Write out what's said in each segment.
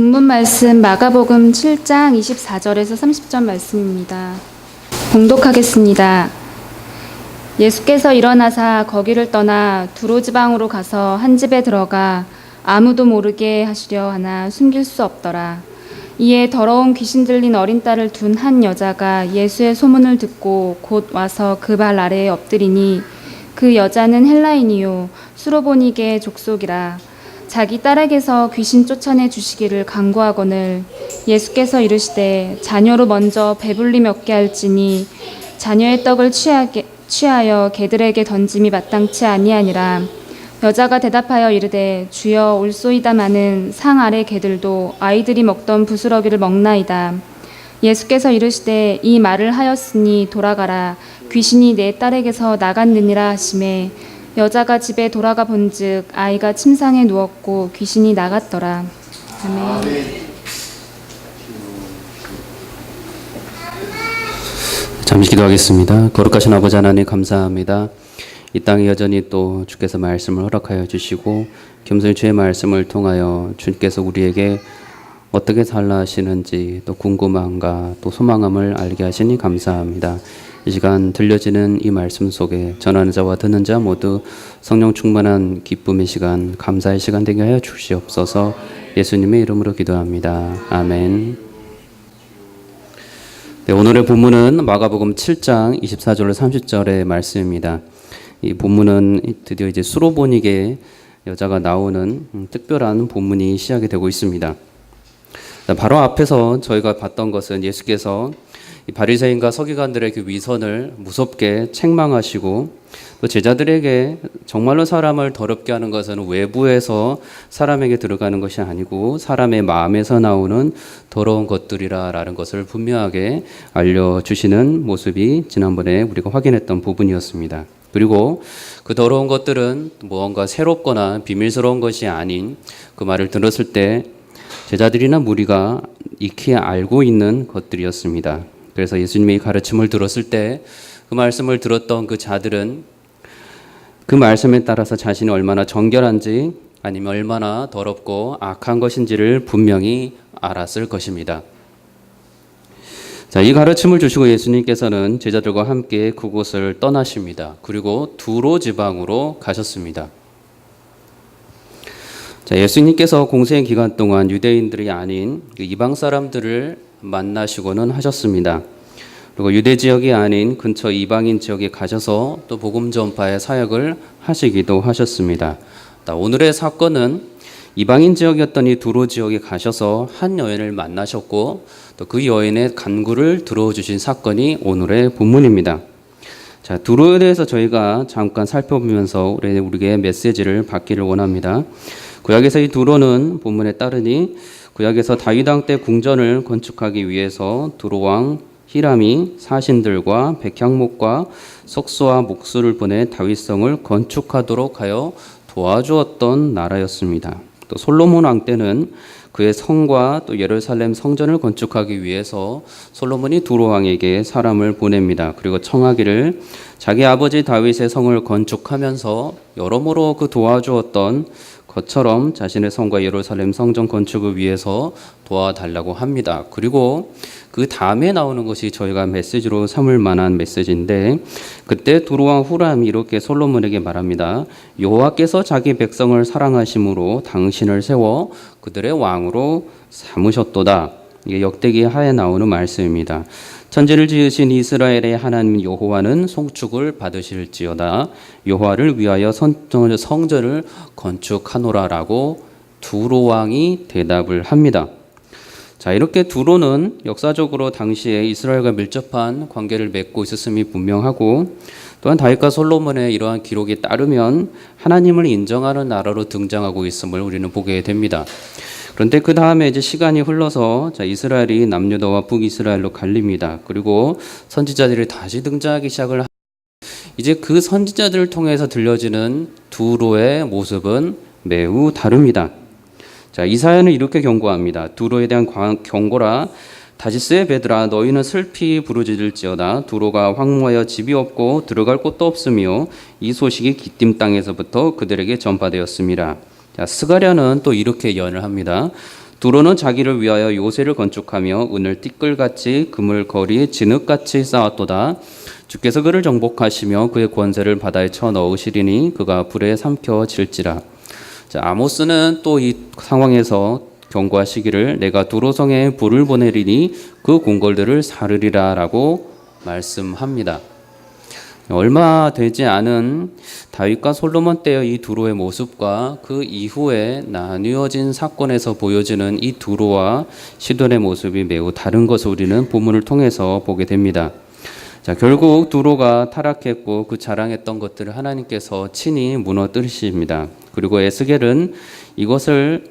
본문 말씀 마가복음 7장 24절에서 30절 말씀입니다. 봉독하겠습니다. 예수께서 일어나사 거기를 떠나 두로 지방으로 가서 한 집에 들어가 아무도 모르게 하시려 하나 숨길 수 없더라. 이에 더러운 귀신 들린 어린 딸을 둔 한 여자가 예수의 소문을 듣고 곧 와서 그 발 아래에 엎드리니 그 여자는 헬라인이요 수로보니게 족속이라. 자기 딸에게서 귀신 쫓아내 주시기를 간구하거늘 예수께서 이르시되 자녀로 먼저 배불리 먹게 할지니 자녀의 떡을 취하여 개들에게 던짐이 마땅치 아니하니라. 여자가 대답하여 이르되 주여 올소이다마는 상 아래 개들도 아이들이 먹던 부스러기를 먹나이다. 예수께서 이르시되 이 말을 하였으니 돌아가라. 귀신이 내 딸에게서 나갔느니라 하시매 여자가 집에 돌아가 본즉 아이가 침상에 누웠고 귀신이 나갔더라. 아멘. 잠시 기도하겠습니다. 거룩하신 아버지 하나님 감사합니다. 이 땅에 여전히 또 주께서 말씀을 허락하여 주시고 겸손히 주의 말씀을 통하여 주께서 우리에게 어떻게 살라 하시는지 또 궁금함과 또 소망함을 알게 하시니 감사합니다. 이 시간 들려지는 이 말씀 속에 전하는 자와 듣는 자 모두 성령 충만한 기쁨의 시간, 감사의 시간 되게 하여 주시옵소서. 예수님의 이름으로 기도합니다. 아멘. 네, 오늘의 본문은 마가복음 7장 24절로 30절의 말씀입니다. 이 본문은 드디어 이제 수로보니게 여자가 나오는 특별한 본문이 시작이 되고 있습니다. 바로 앞에서 저희가 봤던 것은 예수께서 바리새인과 서기관들의 그 위선을 무섭게 책망하시고 또 제자들에게 정말로 사람을 더럽게 하는 것은 외부에서 사람에게 들어가는 것이 아니고 사람의 마음에서 나오는 더러운 것들이라는 것을 분명하게 알려주시는 모습이 지난번에 우리가 확인했던 부분이었습니다. 그리고 그 더러운 것들은 무언가 새롭거나 비밀스러운 것이 아닌 그 말을 들었을 때 제자들이나 무리가 익히 알고 있는 것들이었습니다. 그래서 예수님의 가르침을 들었을 때 그 말씀을 들었던 그 자들은 그 말씀에 따라서 자신이 얼마나 정결한지 아니면 얼마나 더럽고 악한 것인지를 분명히 알았을 것입니다. 자, 이 가르침을 주시고 예수님께서는 제자들과 함께 그곳을 떠나십니다. 그리고 두로 지방으로 가셨습니다. 자, 예수님께서 공생 기간 동안 유대인들이 아닌 이방 사람들을 만나시고는 하셨습니다. 그리고 유대 지역이 아닌 근처 이방인 지역에 가셔서 또 복음 전파의 사역을 하시기도 하셨습니다. 오늘의 사건은 이방인 지역이었던 이 두로 지역에 가셔서 한 여인을 만나셨고 또 그 여인의 간구를 들어주신 사건이 오늘의 본문입니다. 자, 두로에 대해서 저희가 잠깐 살펴보면서 우리에게 메시지를 받기를 원합니다. 구약에서 이 두로는 본문에 따르니 구약에서 다윗 왕 때 궁전을 건축하기 위해서 두로 왕 히람이 사신들과 백향목과 석수와 목수를 보내 다윗성을 건축하도록 하여 도와주었던 나라였습니다. 또 솔로몬 왕 때는 그의 성과 또 예루살렘 성전을 건축하기 위해서 솔로몬이 두로 왕에게 사람을 보냅니다. 그리고 청하기를 자기 아버지 다윗의 성을 건축하면서 여러모로 그 도와주었던 것처럼 자신의 성과 예루살렘 성전 건축을 위해서 도와달라고 합니다. 그리고 그 다음에 나오는 것이 저희가 메시지로 삼을 만한 메시지인데 그때 두로 왕 후람이 이렇게 솔로몬에게 말합니다. 여호와께서 자기 백성을 사랑하심으로 당신을 세워 그들의 왕으로 삼으셨도다. 이게 역대기 하에 나오는 말씀입니다. 천지를 지으신 이스라엘의 하나님 여호와는 송축을 받으실지어다. 여호와를 위하여 성전을 건축하노라라고 두로 왕이 대답을 합니다. 자, 이렇게 두로는 역사적으로 당시에 이스라엘과 밀접한 관계를 맺고 있었음이 분명하고 또한 다윗과 솔로몬의 이러한 기록에 따르면 하나님을 인정하는 나라로 등장하고 있음을 우리는 보게 됩니다. 그런데 그 다음에 이제 시간이 흘러서 이스라엘이 남유다와 북이스라엘로 갈립니다. 그리고 선지자들이 다시 등장하기 시작을 이제 그 선지자들을 통해서 들려지는 두로의 모습은 매우 다릅니다. 자, 이사야는 이렇게 경고합니다. 두로에 대한 경고라. 다시스의 배들아 너희는 슬피 부르짖을지어다. 두로가 황무하여 집이 없고 들어갈 곳도 없으며 이 소식이 기띔 땅에서부터 그들에게 전파되었습니다. 자, 스가랴는 또 이렇게 예언을 합니다. 두로는 자기를 위하여 요새를 건축하며 은을 띠끌같이 금을 거리에 진흙같이 쌓았도다. 주께서 그를 정복하시며 그의 권세를 바다에 쳐 넣으시리니 그가 불에 삼켜질지라. 자, 아모스는 또 이 상황에서 경고하시기를 내가 두로성에 불을 보내리니 그 궁궐들을 사르리라라고 말씀합니다. 얼마 되지 않은 다윗과 솔로몬 때의 이 두로의 모습과 그 이후에 나뉘어진 사건에서 보여지는 이 두로와 시돈의 모습이 매우 다른 것을 우리는 본문을 통해서 보게 됩니다. 자, 결국 두로가 타락했고 그 자랑했던 것들을 하나님께서 친히 무너뜨리십니다. 그리고 에스겔은 이것을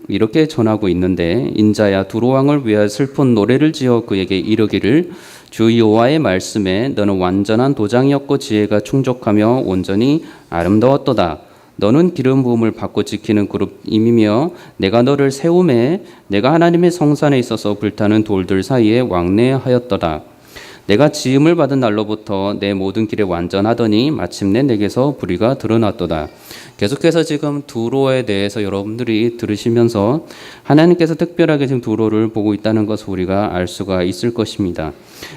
이렇게 전하고 있는데 인자야 두로 왕을 위하여 슬픈 노래를 지어 그에게 이르기를 주 여호와의 말씀에 너는 완전한 도장이었고 지혜가 충족하며 온전히 아름다웠도다. 너는 기름 부음을 받고 지키는 그룹임이며 내가 너를 세움에 내가 하나님의 성산에 있어서 불타는 돌들 사이에 왕래하였도다. 내가 지음을 받은 날로부터 내 모든 길에 완전하더니 마침내 내게서 불의가 드러났도다. 계속해서 지금 두로에 대해서 여러분들이 들으시면서 하나님께서 특별하게 지금 두로를 보고 있다는 것을 우리가 알 수가 있을 것입니다.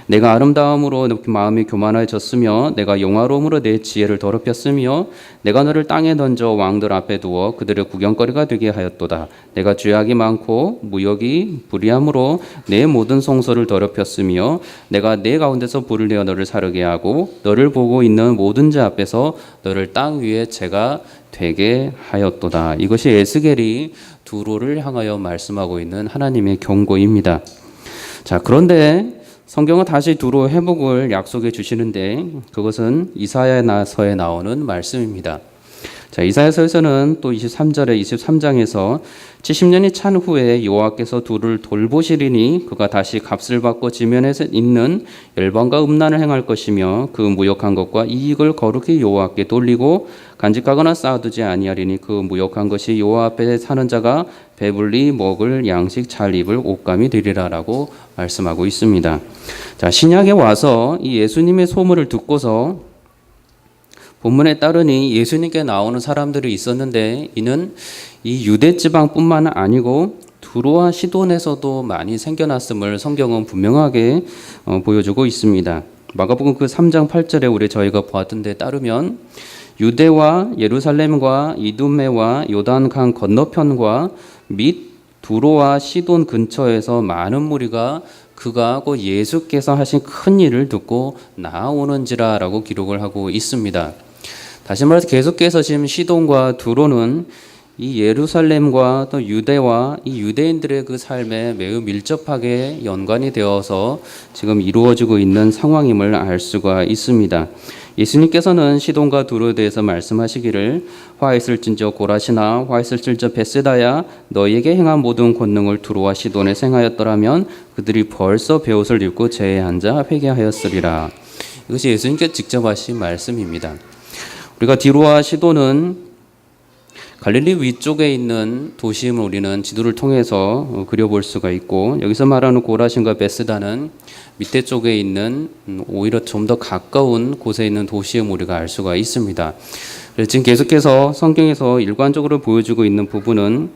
내가 아름다움으로 마음이 교만해졌으며 내가 영화로움으로 내 지혜를 더럽혔으며 내가 너를 땅에 던져 왕들 앞에 두어 그들의 구경거리가 되게 하였도다. 내가 죄악이 많고 무역이 불의함으로 내 모든 성소를 더럽혔으며 내가 내 가운데서 불을 내어 너를 사르게 하고 너를 보고 있는 모든 자 앞에서 너를 땅 위에 죄가 되게 하였도다. 이것이 에스겔이 두로를 향하여 말씀하고 있는 하나님의 경고입니다. 자, 그런데 성경은 다시 두로 회복을 약속해 주시는데 그것은 이사야서에 나오는 말씀입니다. 자, 이사야서에서는 또 23절에 23장에서 70년이 찬 후에 여호와께서 두를 돌보시리니 그가 다시 값을 받고 지면에 있는 열방과 음란을 행할 것이며 그 무역한 것과 이익을 거룩히 여호와께 돌리고 간직하거나 쌓아두지 아니하리니 그 무역한 것이 여호와 앞에 사는 자가 배불리 먹을 양식 잘 입을 옷감이 되리라라고 말씀하고 있습니다. 자, 신약에 와서 이 예수님의 소문을 듣고서 본문에 따르니 예수님께 나오는 사람들이 있었는데 이는 이 유대 지방뿐만 아니고 두로와 시돈에서도 많이 생겨났음을 성경은 분명하게 보여주고 있습니다. 마가복음 그 3장 8절에 우리 저희가 보았던 데 따르면 유대와 예루살렘과 이두메와 요단강 건너편과 및 두로와 시돈 근처에서 많은 무리가 그가 곧 예수께서 하신 큰 일을 듣고 나아오는지라라고 기록을 하고 있습니다. 다시 말해서 계속해서 지금 시돈과 두로는 이 예루살렘과 또 유대와 이 유대인들의 그 삶에 매우 밀접하게 연관이 되어서 지금 이루어지고 있는 상황임을 알 수가 있습니다. 예수님께서는 시돈과 두로에 대해서 말씀하시기를 화 있을진저 고라시나 화 있을진저 베세다야 너희에게 행한 모든 권능을 두로와 시돈에 행하였더라면 그들이 벌써 베옷을 입고 제에 앉아 회개하였으리라. 이것이 예수님께서 직접 하신 말씀입니다. 우리가 디로와 시돈은 갈릴리 위쪽에 있는 도시임을 우리는 지도를 통해서 그려볼 수가 있고 여기서 말하는 고라신과 베스다는 밑에 쪽에 있는 오히려 좀 더 가까운 곳에 있는 도시임을 우리가 알 수가 있습니다. 지금 계속해서 성경에서 일관적으로 보여주고 있는 부분은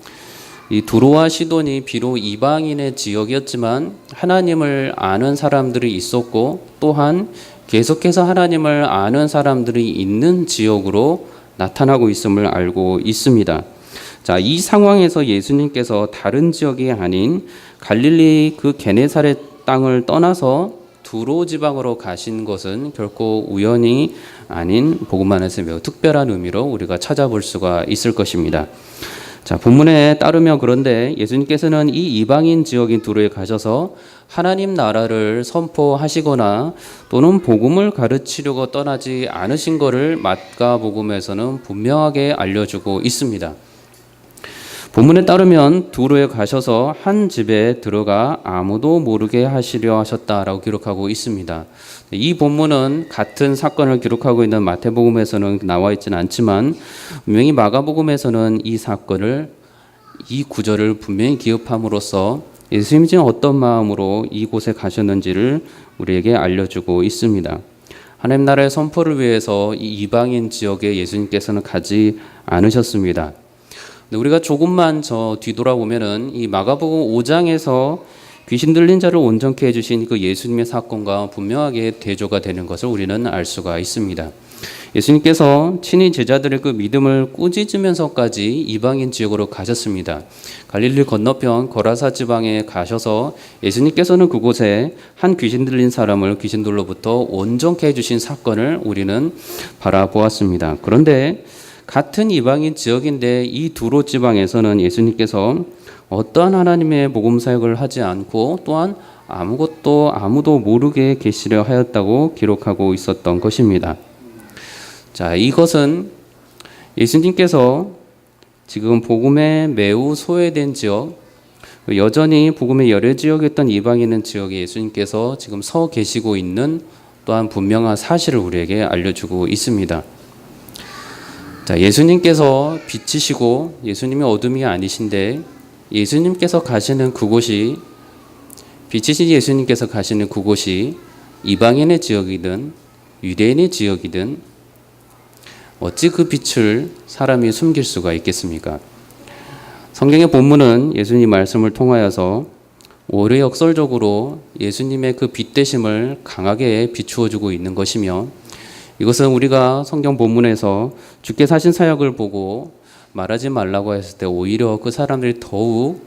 이 두로와 시돈이 비록 이방인의 지역이었지만 하나님을 아는 사람들이 있었고 또한 계속해서 하나님을 아는 사람들이 있는 지역으로 나타나고 있음을 알고 있습니다. 자, 이 상황에서 예수님께서 다른 지역이 아닌 갈릴리 그 게네사렛 땅을 떠나서 두로 지방으로 가신 것은 결코 우연이 아닌 복음 안에서 매우 특별한 의미로 우리가 찾아볼 수가 있을 것입니다. 자, 본문에 따르면 그런데 예수님께서는 이 이방인 지역인 두로에 가셔서 하나님 나라를 선포하시거나 또는 복음을 가르치려고 떠나지 않으신 것을 마가복음에서는 분명하게 알려주고 있습니다. 본문에 따르면 두로에 가셔서 한 집에 들어가 아무도 모르게 하시려 하셨다라고 기록하고 있습니다. 이 본문은 같은 사건을 기록하고 있는 마태복음에서는 나와 있지는 않지만 분명히 마가복음에서는 이 사건을 이 구절을 분명히 기업함으로써 예수님이 지금 어떤 마음으로 이곳에 가셨는지를 우리에게 알려주고 있습니다. 하나님 나라의 선포를 위해서 이 이방인 지역에 예수님께서는 가지 않으셨습니다. 근데 우리가 조금만 저 뒤돌아보면은 이 마가복음 5장에서 귀신 들린 자를 온전케 해주신 그 예수님의 사건과 분명하게 대조가 되는 것을 우리는 알 수가 있습니다. 예수님께서 친히 제자들의 그 믿음을 꾸짖으면서까지 이방인 지역으로 가셨습니다. 갈릴리 건너편 거라사 지방에 가셔서 예수님께서는 그곳에 한 귀신 들린 사람을 귀신들로부터 온전케 해주신 사건을 우리는 바라보았습니다. 그런데 같은 이방인 지역인데 이 두로 지방에서는 예수님께서 어떠한 하나님의 복음 사역을 하지 않고 또한 아무도 모르게 계시려 하였다고 기록하고 있었던 것입니다. 자, 이것은 예수님께서 지금 복음에 매우 소외된 지역, 여전히 복음의 열애 지역이었던 이방인은 지역에 예수님께서 지금 서 계시고 있는 또한 분명한 사실을 우리에게 알려주고 있습니다. 자, 예수님께서 빛이시고 예수님이 어둠이 아니신데 예수님께서 가시는 그곳이, 빛이신 예수님께서 가시는 그곳이 이방인의 지역이든 유대인의 지역이든 어찌 그 빛을 사람이 숨길 수가 있겠습니까? 성경의 본문은 예수님 말씀을 통하여서 오히려 역설적으로 예수님의 그 빛 되심을 강하게 비추어주고 있는 것이며, 이것은 우리가 성경 본문에서 주께 사신 사역을 보고 말하지 말라고 했을 때 오히려 그 사람들이 더욱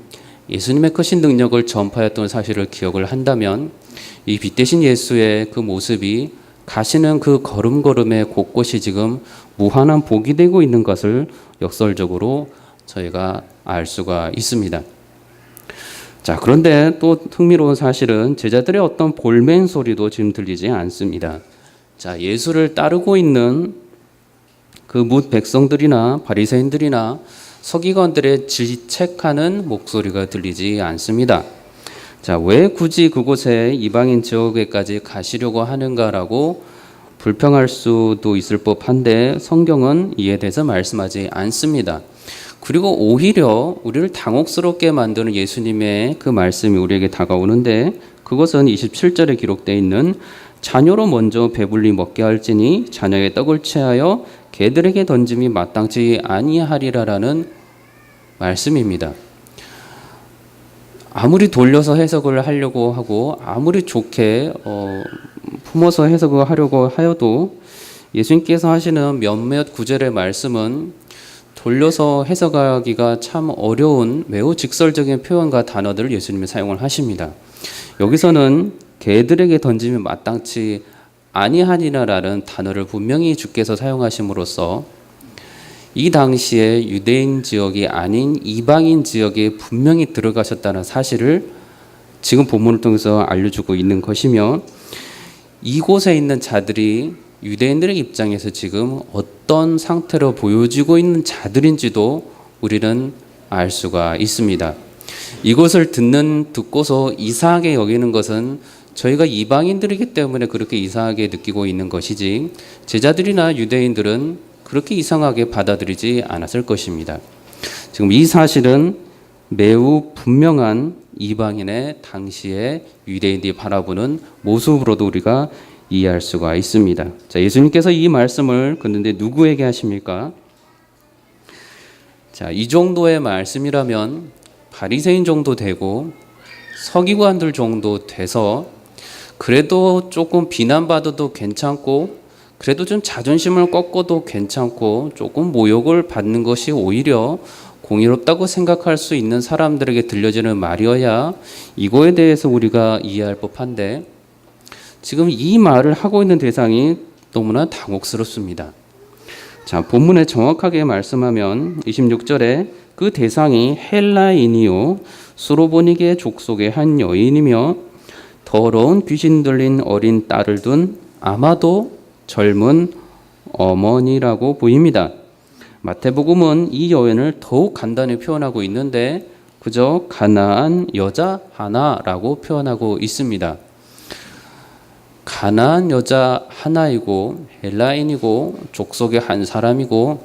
예수님의 크신 능력을 전파했던 사실을 기억을 한다면 이 빛 되신 예수의 그 모습이 가시는 그 걸음걸음의 곳곳이 지금 무한한 복이 되고 있는 것을 역설적으로 저희가 알 수가 있습니다. 자, 그런데 또 흥미로운 사실은 제자들의 어떤 볼멘 소리도 지금 들리지 않습니다. 자, 예수를 따르고 있는 그 뭇 백성들이나 바리새인들이나 서기관들의 질책하는 목소리가 들리지 않습니다. 자, 왜 굳이 그곳에 이방인 지역에까지 가시려고 하는가라고 불평할 수도 있을 법한데 성경은 이에 대해서 말씀하지 않습니다. 그리고 오히려 우리를 당혹스럽게 만드는 예수님의 그 말씀이 우리에게 다가오는데, 그것은 27절에 기록되어 있는 자녀로 먼저 배불리 먹게 할지니 자녀의 떡을 취하여 개들에게 던짐이 마땅치 아니하리라라는 말씀입니다. 아무리 돌려서 해석을 하려고 하고 아무리 좋게 품어서 해석을 하려고 하여도 예수님께서 하시는 몇몇 구절의 말씀은 돌려서 해석하기가 참 어려운 매우 직설적인 표현과 단어들을 예수님이 사용을 하십니다. 여기서는 개들에게 던짐이 마땅치 아니하니라라는 단어를 분명히 주께서 사용하심으로써 이 당시에 유대인 지역이 아닌 이방인 지역에 분명히 들어가셨다는 사실을 지금 본문을 통해서 알려주고 있는 것이며, 이곳에 있는 자들이 유대인들의 입장에서 지금 어떤 상태로 보여지고 있는 자들인지도 우리는 알 수가 있습니다. 이것을 듣고서 이상하게 여기는 것은 저희가 이방인들이기 때문에 그렇게 이상하게 느끼고 있는 것이지, 제자들이나 유대인들은 그렇게 이상하게 받아들이지 않았을 것입니다. 지금 이 사실은 매우 분명한 이방인의 당시에 유대인들이 바라보는 모습으로도 우리가 이해할 수가 있습니다. 자, 예수님께서 이 말씀을 듣는데 누구에게 하십니까? 자, 이 정도의 말씀이라면 바리새인 정도 되고 서기관들 정도 돼서 그래도 조금 비난받아도 괜찮고, 그래도 좀 자존심을 꺾어도 괜찮고, 조금 모욕을 받는 것이 오히려 공의롭다고 생각할 수 있는 사람들에게 들려지는 말이어야 이거에 대해서 우리가 이해할 법한데, 지금 이 말을 하고 있는 대상이 너무나 당혹스럽습니다. 자, 본문에 정확하게 말씀하면 26절에 그 대상이 헬라인이요 수로보니게 족속의 한 여인이며 더러운 귀신 들린 어린 딸을 둔 아마도 젊은 어머니라고 보입니다. 마태복음은 이 여인을 더욱 간단히 표현하고 있는데 그저 가나안 여자 하나라고 표현하고 있습니다. 가나안 여자 하나이고 헬라인이고 족속의 한 사람이고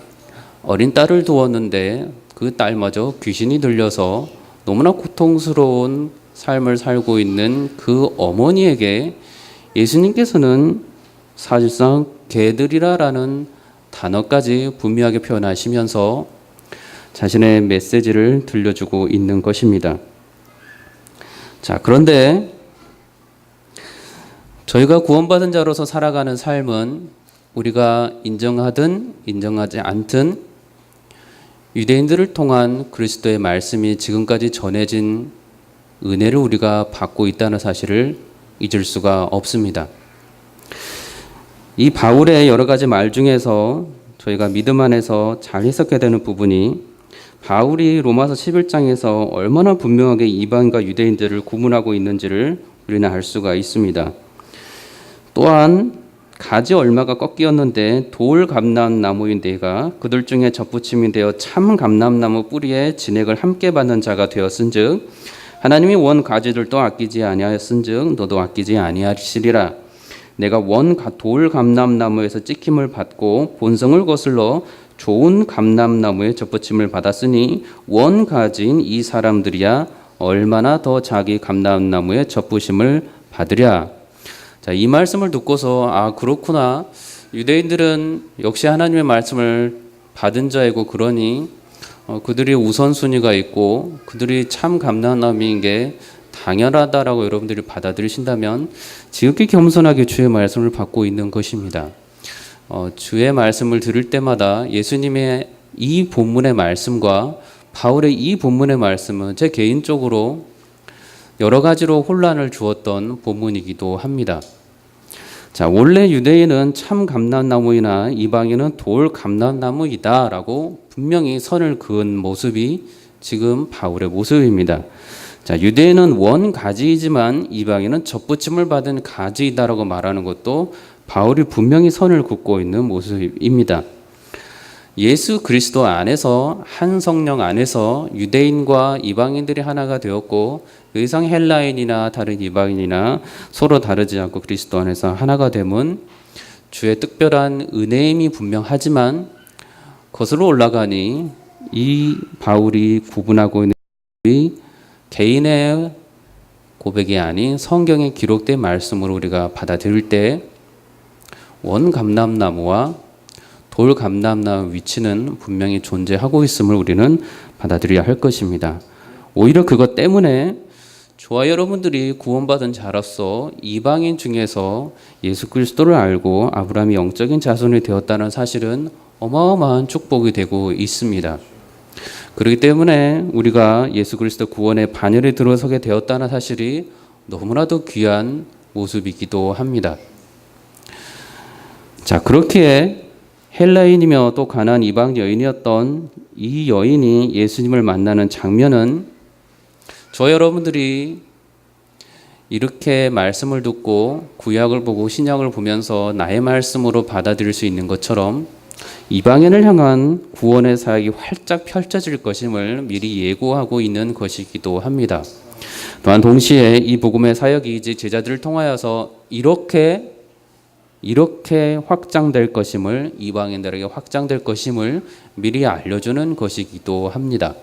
어린 딸을 두었는데 그 딸마저 귀신이 들려서 너무나 고통스러운 삶을 살고 있는 그 어머니에게 예수님께서는 사실상 개들이라라는 단어까지 분명하게 표현하시면서 자신의 메시지를 들려주고 있는 것입니다. 자, 그런데 저희가 구원받은 자로서 살아가는 삶은 우리가 인정하든 인정하지 않든 유대인들을 통한 그리스도의 말씀이 지금까지 전해진 은혜를 우리가 받고 있다는 사실을 잊을 수가 없습니다. 이 바울의 여러 가지 말 중에서 저희가 믿음 안에서 잘 해석해야 되는 부분이 바울이 로마서 11장에서 얼마나 분명하게 이방인과 유대인들을 구분하고 있는지를 우리는 알 수가 있습니다. 또한 가지 얼마가 꺾이었는데 돌 감람나무인 내가 그들 중에 접붙임이 되어 참 감람나무 뿌리에 진액을 함께 받는 자가 되었은즉 하나님이 원 가지들도 아끼지 아니하였은즉 너도 아끼지 아니하시리라. 내가 원 돌 감람나무에서 찍힘을 받고 본성을 거슬러 좋은 감람나무에 접붙임을 받았으니 원 가지인 이 사람들이야 얼마나 더 자기 감람나무에 접붙임을 받으랴. 자, 이 말씀을 듣고서 그렇구나. 유대인들은 역시 하나님의 말씀을 받은 자이고 그러니 그들이 우선순위가 있고 그들이 참 감람나무인 게 당연하다라고 여러분들이 받아들이신다면 지극히 겸손하게 주의 말씀을 받고 있는 것입니다. 주의 말씀을 들을 때마다 예수님의 이 본문의 말씀과 바울의 이 본문의 말씀은 제 개인적으로 여러 가지로 혼란을 주었던 본문이기도 합니다. 자, 원래 유대인은 참 감람나무이나 이방인은 돌 감람나무이다라고 분명히 선을 그은 모습이 지금 바울의 모습입니다. 자, 유대인은 원 가지이지만 이방인은 접붙임을 받은 가지이다라고 말하는 것도 바울이 분명히 선을 긋고 있는 모습입니다. 예수 그리스도 안에서 한 성령 안에서 유대인과 이방인들이 하나가 되었고 그 이상 헬라인이나 다른 이방인이나 서로 다르지 않고 그리스도 안에서 하나가 됨은 주의 특별한 은혜임이 분명하지만 거슬러 올라가니 이 바울이 구분하고 있는 개인의 고백이 아닌 성경에 기록된 말씀으로 우리가 받아들일 때 원 감람나무와 돌 감람나무 위치는 분명히 존재하고 있음을 우리는 받아들여야 할 것입니다. 오히려 그것 때문에 저와 여러분들이 구원받은 자로서 이방인 중에서 예수 그리스도를 알고 아브라함의 영적인 자손이 되었다는 사실은 어마어마한 축복이 되고 있습니다. 그렇기 때문에 우리가 예수 그리스도 구원의 반열에 들어서게 되었다는 사실이 너무나도 귀한 모습이기도 합니다. 자, 그렇기에 헬라인이며 또 가나안 이방 여인이었던 이 여인이 예수님을 만나는 장면은 저 여러분들이 이렇게 말씀을 듣고 구약을 보고 신약을 보면서 나의 말씀으로 받아들일 수 있는 것처럼 이방인을 향한 구원의 사역이 활짝 펼쳐질 것임을 미리 예고하고 있는 것이기도 합니다. 또한 동시에 이 복음의 사역이 이제 제자들을 통하여서 이렇게 확장될 것임을, 이방인들에게 확장될 것임을 미리 알려주는 것이기도 합니다.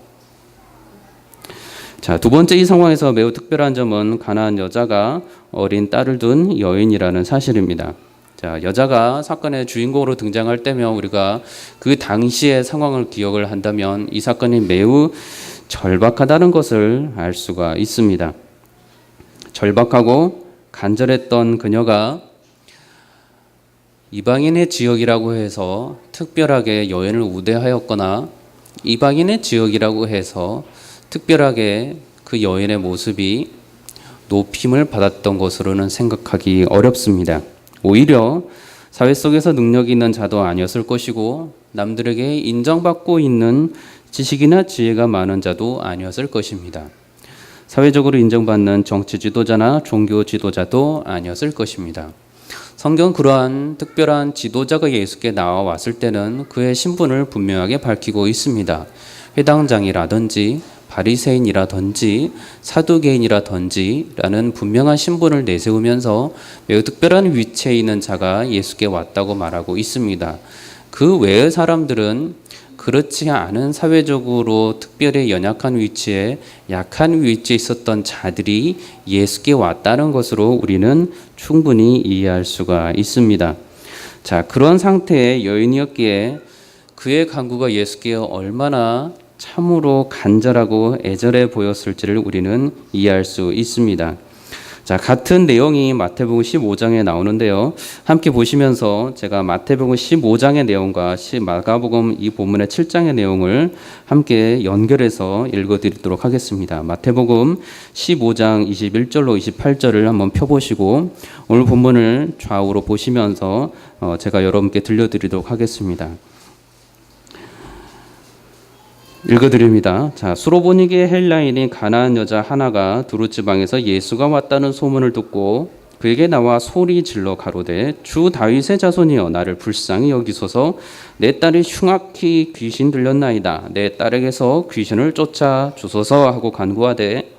자, 두 번째 이 상황에서 매우 특별한 점은 가나안 여자가 어린 딸을 둔 여인이라는 사실입니다. 자, 여자가 사건의 주인공으로 등장할 때면 우리가 그 당시의 상황을 기억을 한다면 이 사건이 매우 절박하다는 것을 알 수가 있습니다. 절박하고 간절했던 그녀가 이방인의 지역이라고 해서 특별하게 여인을 우대하였거나 이방인의 지역이라고 해서 특별하게 그 여인의 모습이 높임을 받았던 것으로는 생각하기 어렵습니다. 오히려 사회 속에서 능력이 있는 자도 아니었을 것이고 남들에게 인정받고 있는 지식이나 지혜가 많은 자도 아니었을 것입니다. 사회적으로 인정받는 정치 지도자나 종교 지도자도 아니었을 것입니다. 성경 그러한 특별한 지도자가 예수께 나와왔을 때는 그의 신분을 분명하게 밝히고 있습니다. 회당장이라든지 바리새인이라든지 사두개인이라든지라는 분명한 신분을 내세우면서 매우 특별한 위치에 있는 자가 예수께 왔다고 말하고 있습니다. 그 외의 사람들은 그렇지 않은 사회적으로 특별히 연약한 위치에 약한 위치에 있었던 자들이 예수께 왔다는 것으로 우리는 충분히 이해할 수가 있습니다. 자, 그런 상태의 여인이었기에 그의 간구가 예수께 얼마나 참으로 간절하고 애절해 보였을지를 우리는 이해할 수 있습니다. 자, 같은 내용이 마태복음 15장에 나오는데요. 함께 보시면서 제가 마태복음 15장의 내용과 마가복음 이 본문의 7장의 내용을 함께 연결해서 읽어드리도록 하겠습니다. 마태복음 15장 21절로 28절을 한번 펴보시고 오늘 본문을 좌우로 보시면서 제가 여러분께 들려드리도록 하겠습니다. 읽어드립니다. 자, 수로보니게 헬라인인 가나안 여자 하나가 두루 지방에서 예수가 왔다는 소문을 듣고 그에게 나와 소리 질러 가로되 주 다윗의 자손이여 나를 불쌍히 여기소서 내 딸이 흉악히 귀신 들렸나이다. 내 딸에게서 귀신을 쫓아 주소서 하고 간구하되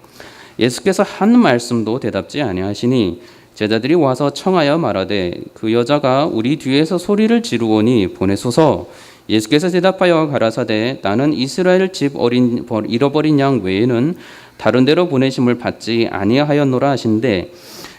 예수께서 한 말씀도 대답지 아니하시니 제자들이 와서 청하여 말하되 그 여자가 우리 뒤에서 소리를 지르오니 보내소서. 예수께서 대답하여 가라사대 나는 이스라엘 집 잃어버린 양 외에는 다른 데로 보내심을 받지 아니하였노라 하신대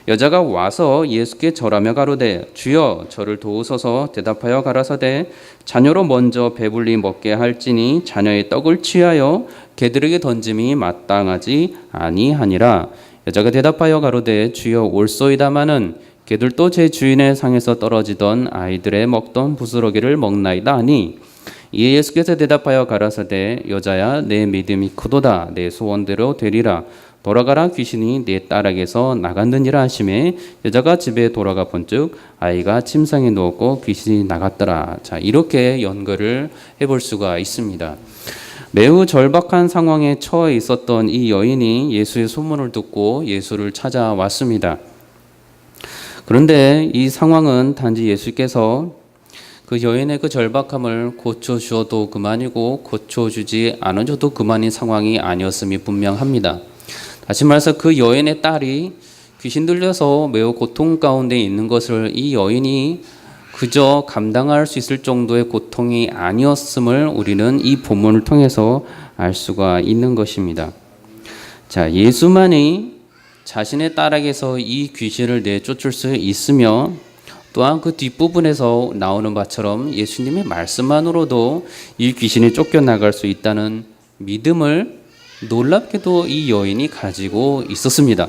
여자가 와서 예수께 절하며 가로되 주여 저를 도우소서. 대답하여 가라사대 자녀로 먼저 배불리 먹게 할지니 자녀의 떡을 취하여 개들에게 던짐이 마땅하지 아니하니라. 여자가 대답하여 가로되 주여 올소이다마는 개들도 제 주인의 상에서 떨어지던 아이들의 먹던 부스러기를 먹나이다 하니 이에 예수께서 대답하여 가라사대 여자야 내 믿음이 크도다. 내 소원대로 되리라. 돌아가라. 귀신이 내 딸에게서 나갔느니라 하시매 여자가 집에 돌아가 본즉 아이가 침상에 누웠고 귀신이 나갔더라. 자, 이렇게 연결을 해볼 수가 있습니다. 매우 절박한 상황에 처해 있었던 이 여인이 예수의 소문을 듣고 예수를 찾아왔습니다. 그런데 이 상황은 단지 예수께서 그 여인의 그 절박함을 고쳐주어도 그만이고 고쳐주지 않아줘도 그만인 상황이 아니었음이 분명합니다. 다시 말해서 그 여인의 딸이 귀신 들려서 매우 고통 가운데 있는 것을 이 여인이 그저 감당할 수 있을 정도의 고통이 아니었음을 우리는 이 본문을 통해서 알 수가 있는 것입니다. 자, 예수만이 자신의 딸에게서 이 귀신을 내쫓을 수 있으며 또한 그 뒷부분에서 나오는 바처럼 예수님의 말씀만으로도 이 귀신이 쫓겨나갈 수 있다는 믿음을 놀랍게도 이 여인이 가지고 있었습니다.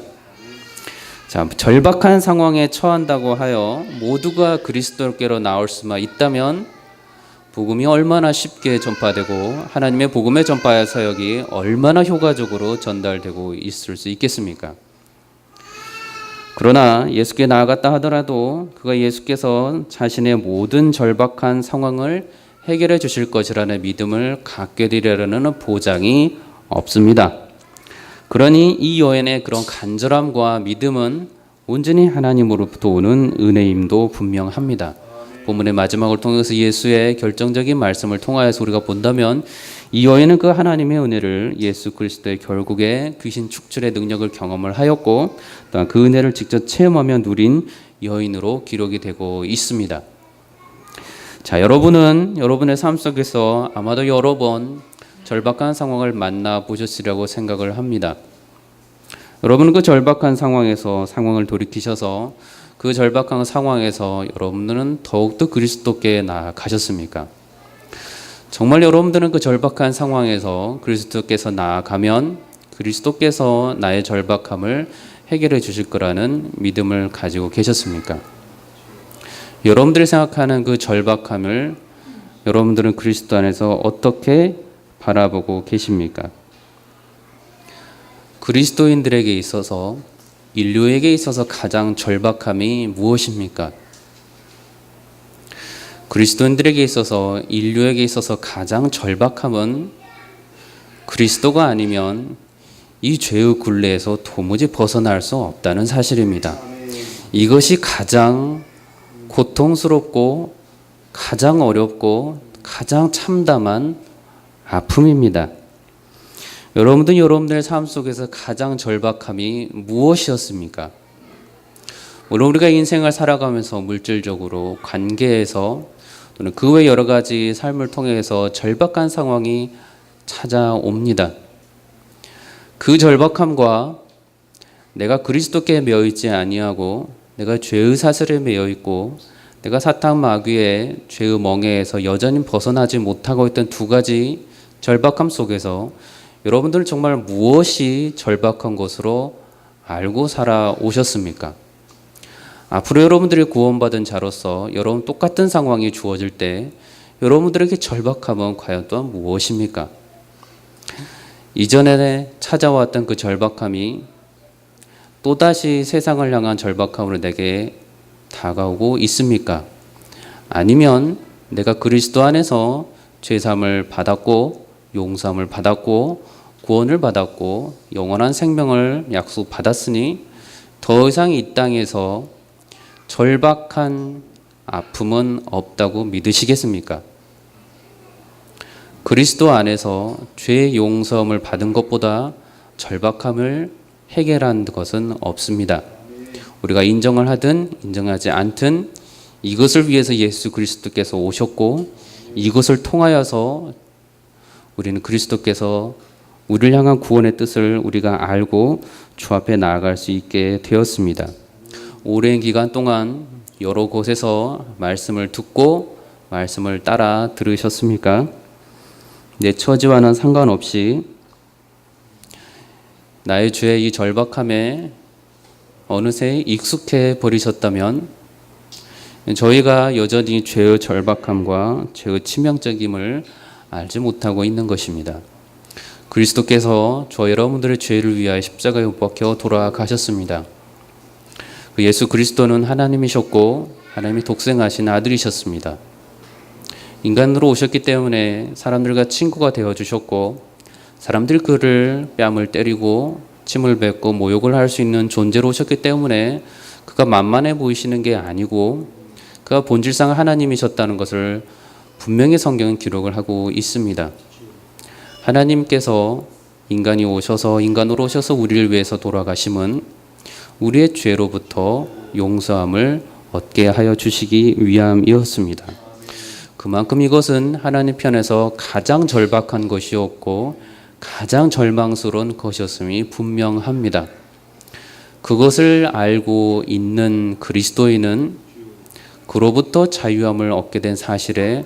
자, 절박한 상황에 처한다고 하여 모두가 그리스도께로 나올 수만 있다면 복음이 얼마나 쉽게 전파되고 하나님의 복음의 전파의 사역이 얼마나 효과적으로 전달되고 있을 수 있겠습니까? 그러나 예수께 나아갔다 하더라도 그가 예수께서 자신의 모든 절박한 상황을 해결해 주실 것이라는 믿음을 갖게 되려는 보장이 없습니다. 그러니 이 여인의 그런 간절함과 믿음은 온전히 하나님으로부터 오는 은혜임도 분명합니다. 본문의 마지막을 통해서 예수의 결정적인 말씀을 통하여서 우리가 본다면 이 여인은 그 하나님의 은혜를 예수 그리스도의 결국에 귀신 축출의 능력을 경험을 하였고 또한 그 은혜를 직접 체험하며 누린 여인으로 기록이 되고 있습니다. 자, 여러분은 여러분의 삶 속에서 아마도 여러 번 절박한 상황을 만나 보셨으리라고 생각을 합니다. 여러분은 그 절박한 상황에서 상황을 돌이키셔서 그 절박한 상황에서 여러분들은 더욱더 그리스도께 나아가셨습니까? 정말 여러분들은 그 절박한 상황에서 그리스도께서 나아가면 그리스도께서 나의 절박함을 해결해 주실 거라는 믿음을 가지고 계셨습니까? 여러분들이 생각하는 그 절박함을 여러분들은 그리스도 안에서 어떻게 바라보고 계십니까? 그리스도인들에게 있어서 인류에게 있어서 가장 절박함이 무엇입니까? 그리스도인들에게 있어서 인류에게 있어서 가장 절박함은 그리스도가 아니면 이 죄의 굴레에서 도무지 벗어날 수 없다는 사실입니다. 이것이 가장 고통스럽고 가장 어렵고 가장 참담한 아픔입니다. 여러분들 여러분들의 삶 속에서 가장 절박함이 무엇이었습니까? 물론 우리가 인생을 살아가면서 물질적으로 관계에서 또는 그 외 여러 가지 삶을 통해서 절박한 상황이 찾아옵니다. 그 절박함과 내가 그리스도께 매여 있지 아니하고 내가 죄의 사슬에 매여 있고 내가 사탄 마귀의 죄의 멍에에서 여전히 벗어나지 못하고 있던 두 가지 절박함 속에서 여러분들은 정말 무엇이 절박한 것으로 알고 살아오셨습니까? 앞으로 여러분들이 구원받은 자로서 여러분 똑같은 상황이 주어질 때 여러분들에게 절박함은 과연 또한 무엇입니까? 이전에 찾아왔던 그 절박함이 또다시 세상을 향한 절박함으로 내게 다가오고 있습니까? 아니면 내가 그리스도 안에서 죄사함을 받았고 용서함을 받았고 구원을 받았고 영원한 생명을 약속받았으니 더 이상 이 땅에서 절박한 아픔은 없다고 믿으시겠습니까? 그리스도 안에서 죄의 용서함을 받은 것보다 절박함을 해결한 것은 없습니다. 우리가 인정을 하든 인정하지 않든 이것을 위해서 예수 그리스도께서 오셨고 이것을 통하여서 우리는 그리스도께서 우리를 향한 구원의 뜻을 우리가 알고 주 앞에 나아갈 수 있게 되었습니다. 오랜 기간 동안 여러 곳에서 말씀을 듣고 말씀을 따라 들으셨습니까? 내 처지와는 상관없이 나의 죄의 이 절박함에 어느새 익숙해 버리셨다면 저희가 여전히 죄의 절박함과 죄의 치명적임을 알지 못하고 있는 것입니다. 그리스도께서 저 여러분들의 죄를 위하여 십자가에 못 박혀 돌아가셨습니다. 그 예수 그리스도는 하나님이셨고 하나님이 독생하신 아들이셨습니다. 인간으로 오셨기 때문에 사람들과 친구가 되어주셨고 사람들이 그를 뺨을 때리고 침을 뱉고 모욕을 할 수 있는 존재로 오셨기 때문에 그가 만만해 보이시는 게 아니고 그가 본질상 하나님이셨다는 것을 분명히 성경은 기록을 하고 있습니다. 하나님께서 인간으로 오셔서 우리를 위해서 돌아가심은 우리의 죄로부터 용서함을 얻게 하여 주시기 위함이었습니다. 그만큼 이것은 하나님 편에서 가장 절박한 것이었고 가장 절망스러운 것이었음이 분명합니다. 그것을 알고 있는 그리스도인은 그로부터 자유함을 얻게 된 사실에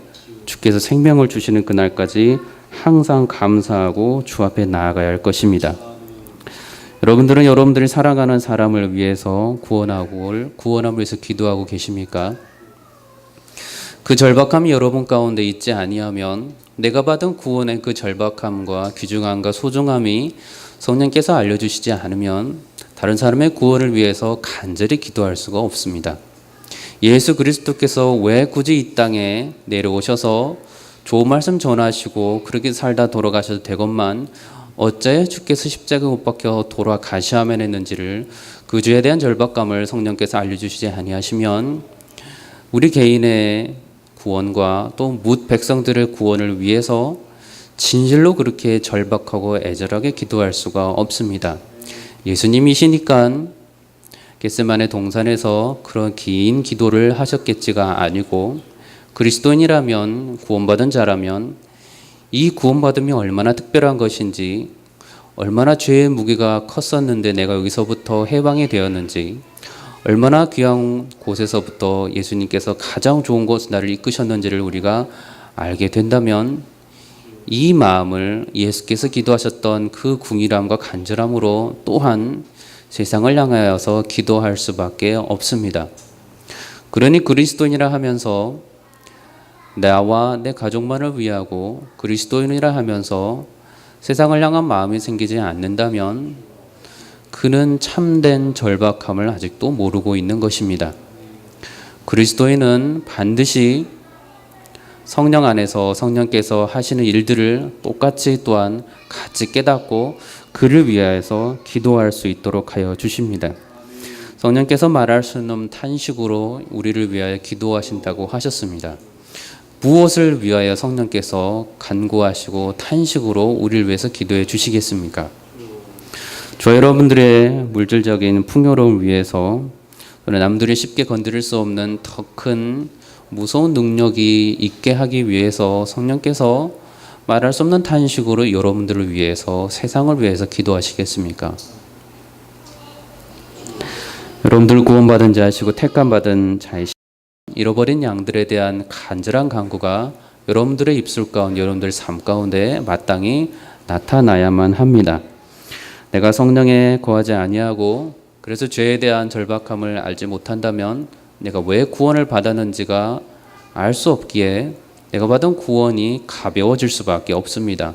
주께서 생명을 주시는 그날까지 항상 감사하고 주 앞에 나아가야 할 것입니다. 여러분들은 여러분들이 사랑하는 사람을 위해서 구원함을 위해서 기도하고 계십니까? 그 절박함이 여러분 가운데 있지 아니하면 내가 받은 구원의 그 절박함과 귀중함과 소중함이 성령께서 알려주시지 않으면 다른 사람의 구원을 위해서 간절히 기도할 수가 없습니다. 예수 그리스도께서 왜 굳이 이 땅에 내려오셔서 좋은 말씀 전하시고 그렇게 살다 돌아가셔도 되건만 어찌하여 주께서 십자가에 못 박혀 돌아가셔야만 했는지를 그 죄에 대한 절박감을 성령께서 알려주시지 아니하시면 우리 개인의 구원과 또 뭇 백성들의 구원을 위해서 진실로 그렇게 절박하고 애절하게 기도할 수가 없습니다. 예수님이시니까 겟세마네 동산에서 그런 긴 기도를 하셨겠지가 아니고 그리스도인이라면 구원받은 자라면 이 구원받음이 얼마나 특별한 것인지 얼마나 죄의 무게가 컸었는데 내가 여기서부터 해방이 되었는지 얼마나 귀한 곳에서부터 예수님께서 가장 좋은 곳 나를 이끄셨는지를 우리가 알게 된다면 이 마음을 예수께서 기도하셨던 그 궁일함과 간절함으로 또한 세상을 향하여서 기도할 수밖에 없습니다. 그러니 그리스도인이라 하면서 나와 내 가족만을 위하고 그리스도인이라 하면서 세상을 향한 마음이 생기지 않는다면 그는 참된 절박함을 아직도 모르고 있는 것입니다. 그리스도인은 반드시 성령 안에서 성령께서 하시는 일들을 똑같이 또한 같이 깨닫고 그를 위하여서 기도할 수 있도록 하여 주십니다. 성령께서 말할 수 없는 탄식으로 우리를 위하여 기도하신다고 하셨습니다. 무엇을 위하여 성령께서 간구하시고 탄식으로 우리를 위해서 기도해 주시겠습니까? 저 여러분들의 물질적인 풍요로움을 위해서 또는 남들이 쉽게 건드릴 수 없는 더 큰 무서운 능력이 있게 하기 위해서 성령께서 말할 수 없는 탄식으로 여러분들을 위해서 세상을 위해서 기도하시겠습니까? 여러분들 구원받은 자이시고 택함받은 자이시고 잃어버린 양들에 대한 간절한 간구가 여러분들의 입술 가운데, 여러분들 삶 가운데 마땅히 나타나야만 합니다. 내가 성령에 거하지 아니하고 그래서 죄에 대한 절박함을 알지 못한다면 내가 왜 구원을 받았는지가 알 수 없기에 내가 받은 구원이 가벼워질 수밖에 없습니다.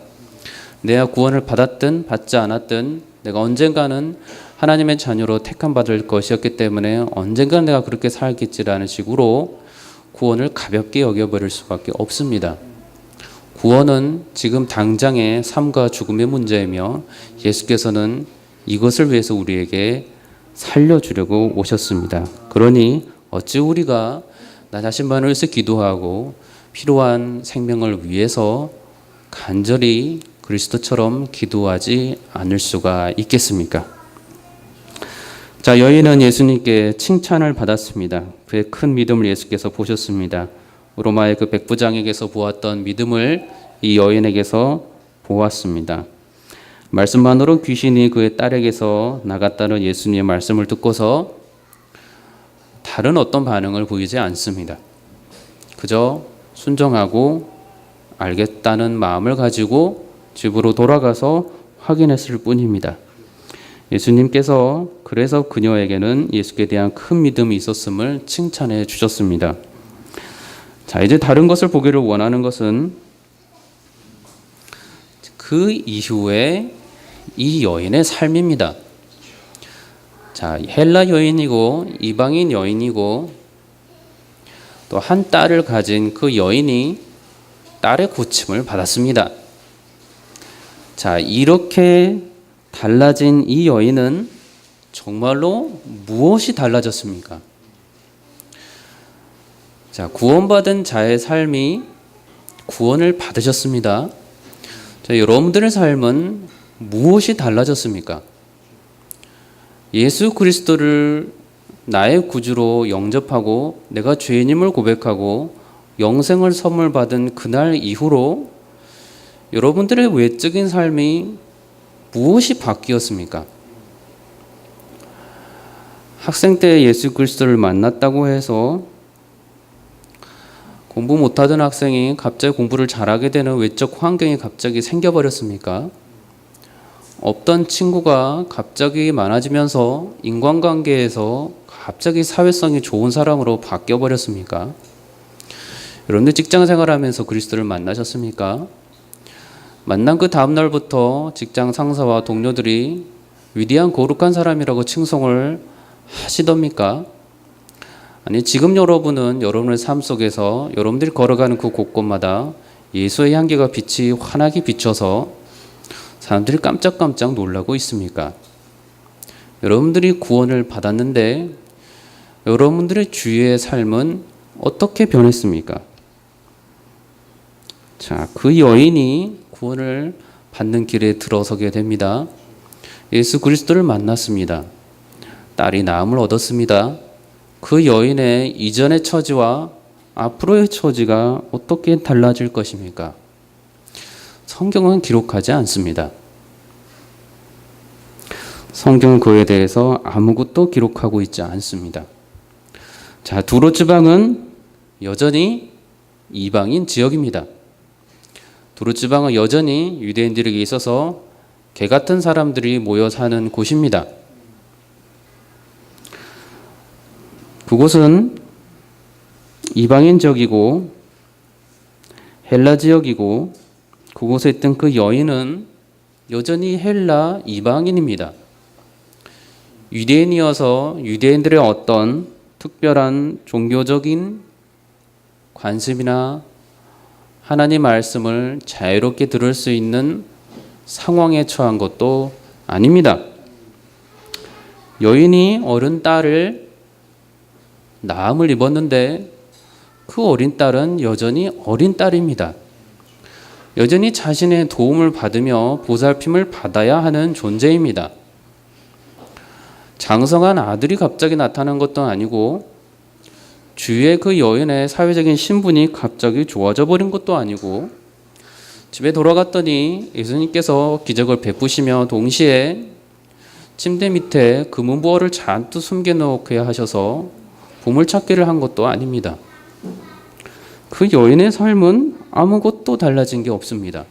내가 구원을 받았든 받지 않았든 내가 언젠가는 하나님의 자녀로 택함받을 것이었기 때문에 언젠가는 내가 그렇게 살겠지라는 식으로 구원을 가볍게 여겨버릴 수밖에 없습니다. 구원은 지금 당장의 삶과 죽음의 문제이며 예수께서는 이것을 위해서 우리에게 살려주려고 오셨습니다. 그러니 어찌 우리가 나 자신만을 위해서 기도하고 필요한 생명을 위해서 간절히 그리스도처럼 기도하지 않을 수가 있겠습니까? 자, 여인은 예수님께 칭찬을 받았습니다. 그의 큰 믿음을 예수께서 보셨습니다. 로마의 그 백부장에게서 보았던 믿음을 이 여인에게서 보았습니다. 말씀만으로 귀신이 그의 딸에게서 나갔다는 예수님의 말씀을 듣고서 다른 어떤 반응을 보이지 않습니다. 그저 순종하고 알겠다는 마음을 가지고 집으로 돌아가서 확인했을 뿐입니다. 예수님께서 그래서 그녀에게는 예수께 대한 큰 믿음이 있었음을 칭찬해 주셨습니다. 자, 이제 다른 것을 보기를 원하는 것은 그 이후에 이 여인의 삶입니다. 자, 헬라 여인이고 이방인 여인이고 또 한 딸을 가진 그 여인이 딸의 고침을 받았습니다. 자, 이렇게 달라진 이 여인은 정말로 무엇이 달라졌습니까? 자, 구원받은 자의 삶이 구원을 받으셨습니다. 자, 여러분들의 삶은 무엇이 달라졌습니까? 예수 그리스도를 나의 구주로 영접하고 내가 죄인임을 고백하고 영생을 선물 받은 그날 이후로 여러분들의 외적인 삶이 무엇이 바뀌었습니까? 학생 때 예수 그리스도를 만났다고 해서 공부 못하던 학생이 갑자기 공부를 잘하게 되는 외적 환경이 갑자기 생겨버렸습니까? 없던 친구가 갑자기 많아지면서 인간관계에서 갑자기 사회성이 좋은 사람으로 바뀌어버렸습니까? 여러분들 직장 생활하면서 그리스도를 만나셨습니까? 만난 그 다음날부터 직장 상사와 동료들이 위대한 거룩한 사람이라고 칭송을 하시렵니까? 아니, 지금 여러분은 여러분의 삶 속에서 여러분들이 걸어가는 그 곳곳마다 예수의 향기가 빛이 환하게 비춰서 사람들이 깜짝깜짝 놀라고 있습니까? 여러분들이 구원을 받았는데 여러분들의 주위의 삶은 어떻게 변했습니까? 자, 그 여인이 구원을 받는 길에 들어서게 됩니다. 예수 그리스도를 만났습니다. 딸이 나음을 얻었습니다. 그 여인의 이전의 처지와 앞으로의 처지가 어떻게 달라질 것입니까? 성경은 기록하지 않습니다. 성경은 그에 대해서 아무것도 기록하고 있지 않습니다. 자, 두로 지방은 여전히 이방인 지역입니다. 두로 지방은 여전히 유대인들에게 있어서 개 같은 사람들이 모여 사는 곳입니다. 그곳은 이방인 지역이고 헬라 지역이고 그곳에 있던 그 여인은 여전히 헬라 이방인입니다. 유대인이어서 유대인들의 어떤 특별한 종교적인 관심이나 하나님 말씀을 자유롭게 들을 수 있는 상황에 처한 것도 아닙니다. 여인이 어린 딸을 나음을 입었는데 그 어린 딸은 여전히 어린 딸입니다. 여전히 자신의 도움을 받으며 보살핌을 받아야 하는 존재입니다. 장성한 아들이 갑자기 나타난 것도 아니고 주위의 그 여인의 사회적인 신분이 갑자기 좋아져 버린 것도 아니고 집에 돌아갔더니 예수님께서 기적을 베푸시며 동시에 침대 밑에 금은보화를 잔뜩 숨겨놓게 하셔서 보물찾기를 한 것도 아닙니다. 그 여인의 삶은 아무것도 달라진 게 없습니다.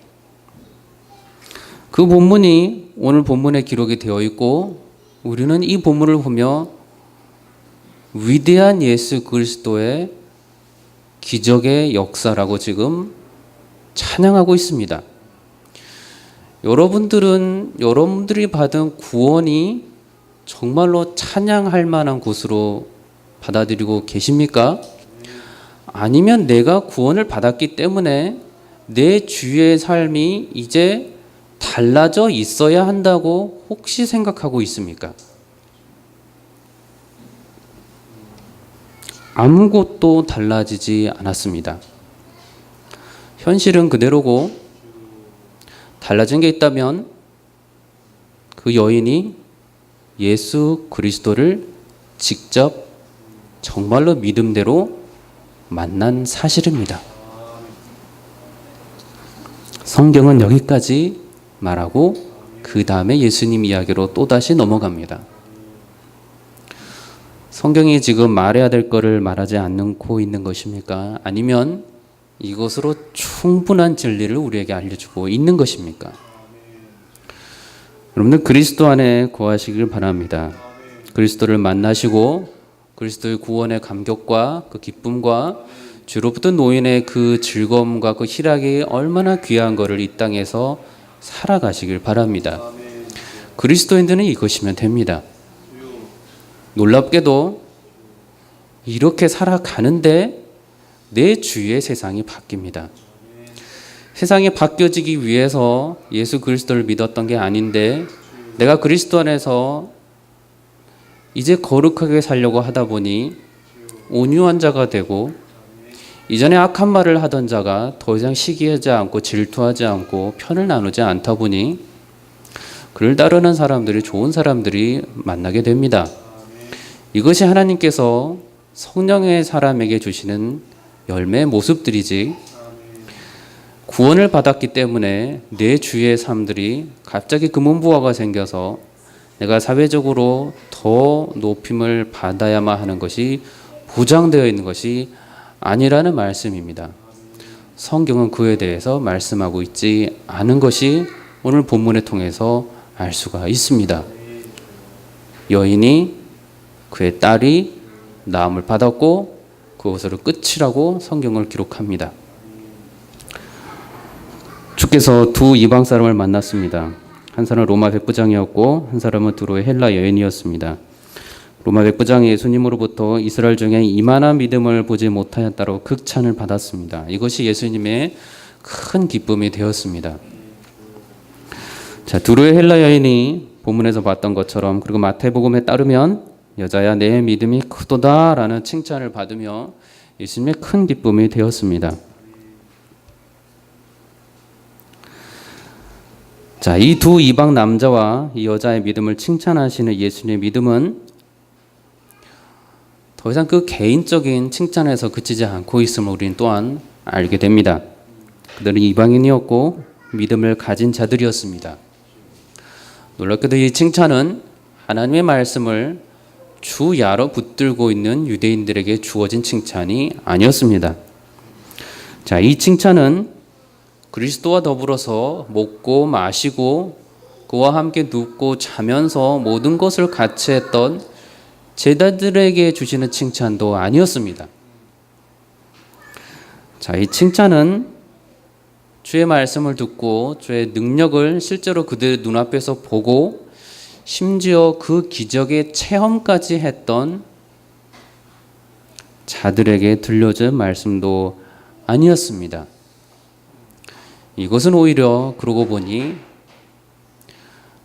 그 본문이 오늘 본문에 기록이 되어 있고 우리는 이 본문을 보며 위대한 예수 그리스도의 기적의 역사라고 지금 찬양하고 있습니다. 여러분들이 받은 구원이 정말로 찬양할 만한 것으로 받아들이고 계십니까? 아니면 내가 구원을 받았기 때문에 내 주위의 삶이 이제 달라져 있어야 한다고 혹시 생각하고 있습니까? 아무것도 달라지지 않았습니다. 현실은 그대로고 달라진 게 있다면 그 여인이 예수 그리스도를 직접 정말로 믿음대로 만난 사실입니다. 성경은 여기까지 말하고 그 다음에 예수님 이야기로 또다시 넘어갑니다. 성경이 지금 말해야 될 거를 말하지 않고 있는 것입니까? 아니면 이것으로 충분한 진리를 우리에게 알려주고 있는 것입니까? 여러분들 그리스도 안에 거하시길 바랍니다. 그리스도를 만나시고 그리스도의 구원의 감격과 그 기쁨과 주로부터 노인의 그 즐거움과 그 희락이 얼마나 귀한 것을 이 땅에서 살아가시길 바랍니다. 그리스도인들은 이것이면 됩니다. 놀랍게도 이렇게 살아가는데 내 주위의 세상이 바뀝니다. 세상이 바뀌어지기 위해서 예수 그리스도를 믿었던 게 아닌데 내가 그리스도 안에서 이제 거룩하게 살려고 하다 보니 온유한 자가 되고 이전에 악한 말을 하던 자가 더 이상 시기하지 않고 질투하지 않고 편을 나누지 않다 보니 그를 따르는 사람들이 좋은 사람들이 만나게 됩니다. 이것이 하나님께서 성령의 사람에게 주시는 열매의 모습들이지 구원을 받았기 때문에 내 주위의 삶들이 갑자기 금은부화가 생겨서 내가 사회적으로 더 높임을 받아야만 하는 것이 보장되어 있는 것이 아니라는 말씀입니다. 성경은 그에 대해서 말씀하고 있지 않은 것이 오늘 본문을 통해서 알 수가 있습니다. 여인이 그의 딸이 나음을 받았고 그것으로 끝이라고 성경을 기록합니다. 주께서 두 이방 사람을 만났습니다. 한 사람은 로마 백부장이었고 한 사람은 두로의 헬라 여인이었습니다. 로마 백부장이 예수님으로부터 이스라엘 중에 이만한 믿음을 보지 못하였다고 극찬을 받았습니다. 이것이 예수님의 큰 기쁨이 되었습니다. 자, 두로의 헬라 여인이 본문에서 봤던 것처럼 그리고 마태복음에 따르면 여자야 내 믿음이 크도다 라는 칭찬을 받으며 예수님의 큰 기쁨이 되었습니다. 자, 이 두 이방 남자와 이 여자의 믿음을 칭찬하시는 예수님의 믿음은 더 이상 그 개인적인 칭찬에서 그치지 않고 있음을 우리는 또한 알게 됩니다. 그들은 이방인이었고 믿음을 가진 자들이었습니다. 놀랍게도 이 칭찬은 하나님의 말씀을 주야로 붙들고 있는 유대인들에게 주어진 칭찬이 아니었습니다. 자, 이 칭찬은 그리스도와 더불어서 먹고 마시고 그와 함께 눕고 자면서 모든 것을 같이 했던 제자들에게 주시는 칭찬도 아니었습니다. 자, 이 칭찬은 주의 말씀을 듣고 주의 능력을 실제로 그들의 눈앞에서 보고 심지어 그 기적의 체험까지 했던 자들에게 들려준 말씀도 아니었습니다. 이것은 오히려 그러고 보니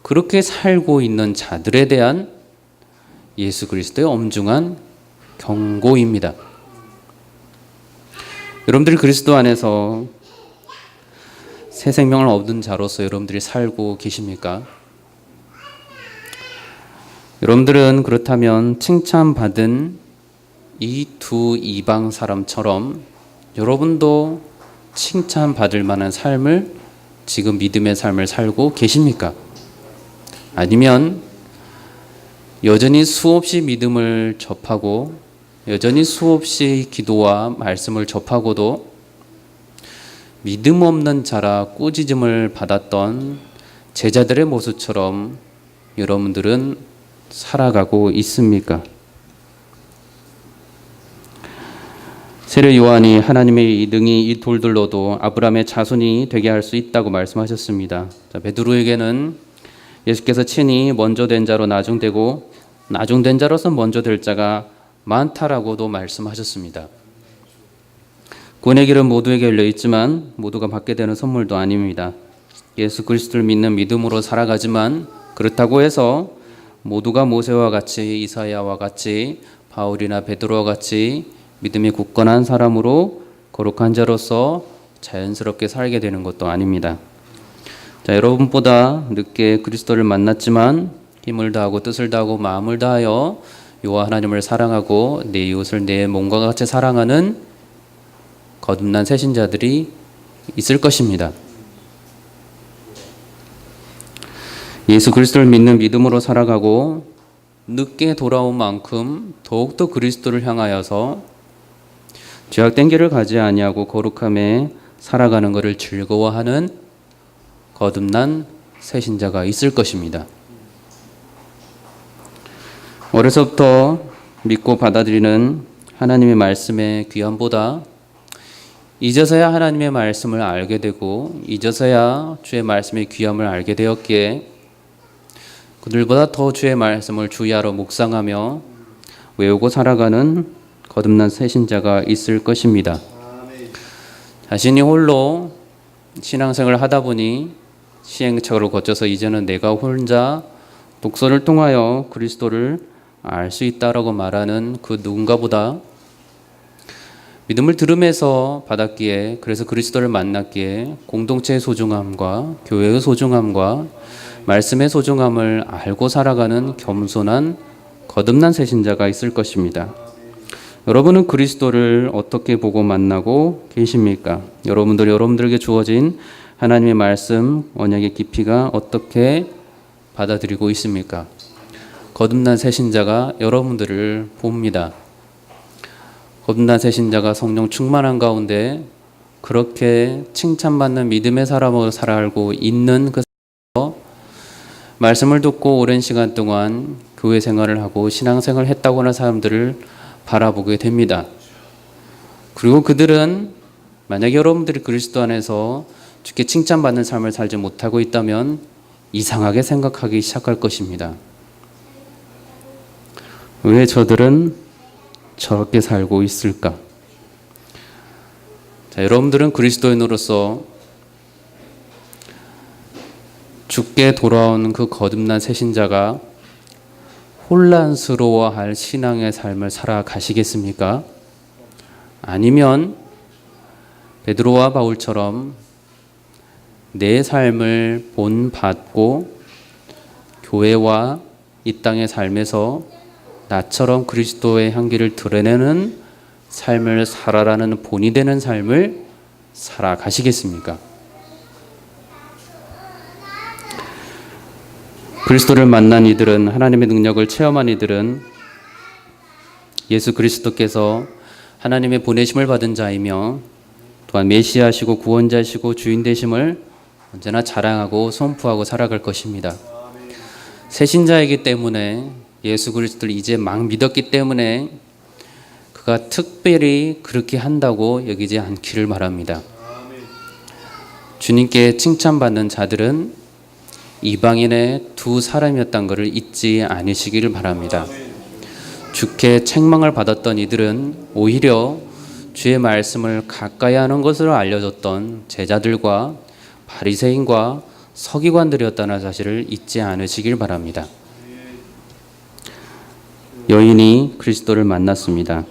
그렇게 살고 있는 자들에 대한 예수 그리스도의 엄중한 경고입니다. 여러분들이 그리스도 안에서 새 생명을 얻은 자로서 여러분들이 살고 계십니까? 여러분들은 그렇다면 칭찬받은 이 두 이방 사람처럼 여러분도 칭찬받을 만한 삶을 지금 믿음의 삶을 살고 계십니까? 아니면 여전히 수없이 믿음을 접하고 여전히 수없이 기도와 말씀을 접하고도 믿음 없는 자라 꾸짖음을 받았던 제자들의 모습처럼 여러분들은 살아가고 있습니까? 세례 요한이 하나님의 능히 이 돌들로도 아브라함의 자손이 되게 할 수 있다고 말씀하셨습니다. 베드로에게는 예수께서 친히 먼저 된 자로 나중되고 나중된 자로서 먼저 될 자가 많다라고도 말씀하셨습니다. 구원의 길은 모두에게 열려 있지만 모두가 받게 되는 선물도 아닙니다. 예수 그리스도를 믿는 믿음으로 살아가지만 그렇다고 해서 모두가 모세와 같이 이사야와 같이 바울이나 베드로와 같이 믿음이 굳건한 사람으로 거룩한 자로서 자연스럽게 살게 되는 것도 아닙니다. 자, 여러분보다 늦게 그리스도를 만났지만 힘을 다하고 뜻을 다하고 마음을 다하여 여호와 하나님을 사랑하고 내 이웃을 내 몸과 같이 사랑하는 거듭난 새신자들이 있을 것입니다. 예수 그리스도를 믿는 믿음으로 살아가고 늦게 돌아온 만큼 더욱더 그리스도를 향하여서 죄악된 길을 가지 아니하고 거룩함에 살아가는 것을 즐거워하는 거듭난 새신자가 있을 것입니다. 어려서부터 믿고 받아들이는 하나님의 말씀의 귀함보다 잊어서야 하나님의 말씀을 알게 되고 잊어서야 주의 말씀의 귀함을 알게 되었기에 그들보다 더 주의 말씀을 주야로 묵상하며 외우고 살아가는 거듭난 새신자가 있을 것입니다. 자신이 홀로 신앙생활을 하다 보니 시행착오를 거쳐서 이제는 내가 혼자 독서를 통하여 그리스도를 알 수 있다라고 말하는 그 누군가보다 믿음을 들음에서 받았기에 그래서 그리스도를 만났기에 공동체의 소중함과 교회의 소중함과 말씀의 소중함을 알고 살아가는 겸손한 거듭난 새신자가 있을 것입니다. 여러분은 그리스도를 어떻게 보고 만나고 계십니까? 여러분들에게 주어진 하나님의 말씀, 언약의 깊이가 어떻게 받아들이고 있습니까? 거듭난 새신자가 여러분들을 봅니다. 거듭난 새신자가 성령 충만한 가운데 그렇게 칭찬받는 믿음의 사람으로 살아가고 있는 그 말씀을 듣고 오랜 시간 동안 교회 생활을 하고 신앙생활을 했다고 하는 사람들을 바라보게 됩니다. 그리고 그들은 만약에 여러분들이 그리스도 안에서 주께 칭찬받는 삶을 살지 못하고 있다면 이상하게 생각하기 시작할 것입니다. 왜 저들은 저렇게 살고 있을까? 자, 여러분들은 그리스도인으로서 주께 돌아온 그 거듭난 새신자가 혼란스러워할 신앙의 삶을 살아가시겠습니까? 아니면 베드로와 바울처럼 내 삶을 본받고 교회와 이 땅의 삶에서 나처럼 그리스도의 향기를 드러내는 삶을 살아라는 본이 되는 삶을 살아가시겠습니까? 그리스도를 만난 이들은, 하나님의 능력을 체험한 이들은 예수 그리스도께서 하나님의 보내심을 받은 자이며 또한 메시아시고 구원자시고 주인 되심을 언제나 자랑하고 선포하고 살아갈 것입니다. 새신자이기 때문에 예수 그리스도를 이제 막 믿었기 때문에 그가 특별히 그렇게 한다고 여기지 않기를 바랍니다. 주님께 칭찬받는 자들은 이방인의 두 사람이었던 것을 잊지 않으시기를 바랍니다. 주께 책망을 받았던 이들은 오히려 주의 말씀을 가까이 하는 것으로 알려졌던 제자들과 바리새인과 서기관들이었다는 사실을 잊지 않으시길 바랍니다. 여인이 그리스도를 만났습니다.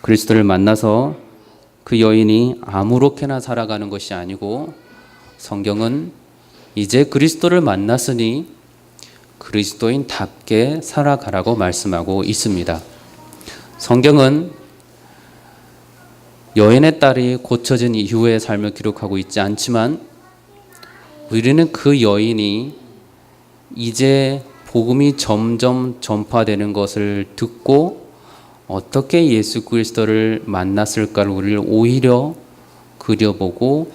그리스도를 만나서 그 여인이 아무렇게나 살아가는 것이 아니고 성경은 이제 그리스도를 만났으니 그리스도인답게 살아가라고 말씀하고 있습니다. 성경은 여인의 딸이 고쳐진 이후의 삶을 기록하고 있지 않지만 우리는 그 여인이 이제 복음이 점점 전파되는 것을 듣고 어떻게 예수 그리스도를 만났을까를 우리를 오히려 그려보고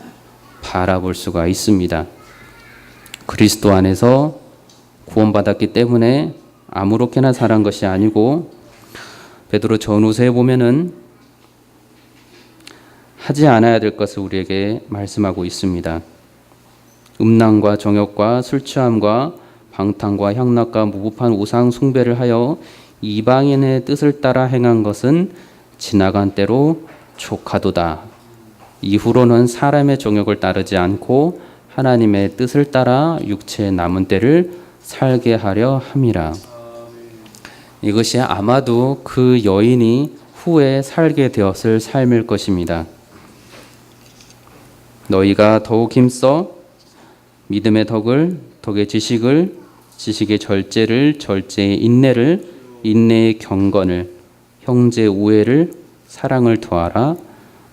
바라볼 수가 있습니다. 그리스도 안에서 구원받았기 때문에 아무렇게나 살한 것이 아니고 베드로 전후서에 보면은 하지 않아야 될 것을 우리에게 말씀하고 있습니다. 음란과 정욕과 술 취함과 방탕과 향락과 무법한 우상 숭배를 하여 이방인의 뜻을 따라 행한 것은 지나간 때로 족하도다. 이후로는 사람의 정욕을 따르지 않고 하나님의 뜻을 따라 육체의 남은 때를 살게 하려 함이라. 이것이 아마도 그 여인이 후에 살게 되었을 삶일 것입니다. 너희가 더욱 힘써 믿음의 덕을, 덕의 지식을, 지식의 절제를, 절제의 인내를, 인내의 경건을, 형제 우애를, 사랑을 더하라.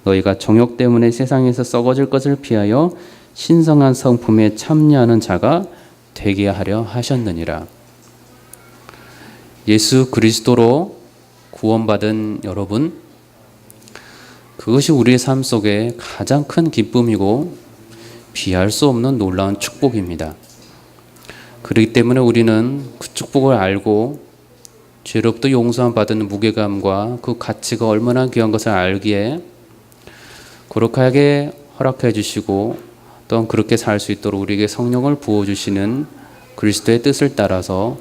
너희가 정욕 때문에 세상에서 썩어질 것을 피하여 신성한 성품에 참여하는 자가 되게 하려 하셨느니라. 예수 그리스도로 구원받은 여러분, 그것이 우리의 삶 속에 가장 큰 기쁨이고 비할 수 없는 놀라운 축복입니다. 그렇기 때문에 우리는 그 축복을 알고 죄로부터 용서함 받은 무게감과 그 가치가 얼마나 귀한 것을 알기에 거룩하게 허락해 주시고 또한 그렇게 살 수 있도록 우리에게 성령을 부어주시는 그리스도의 뜻을 따라서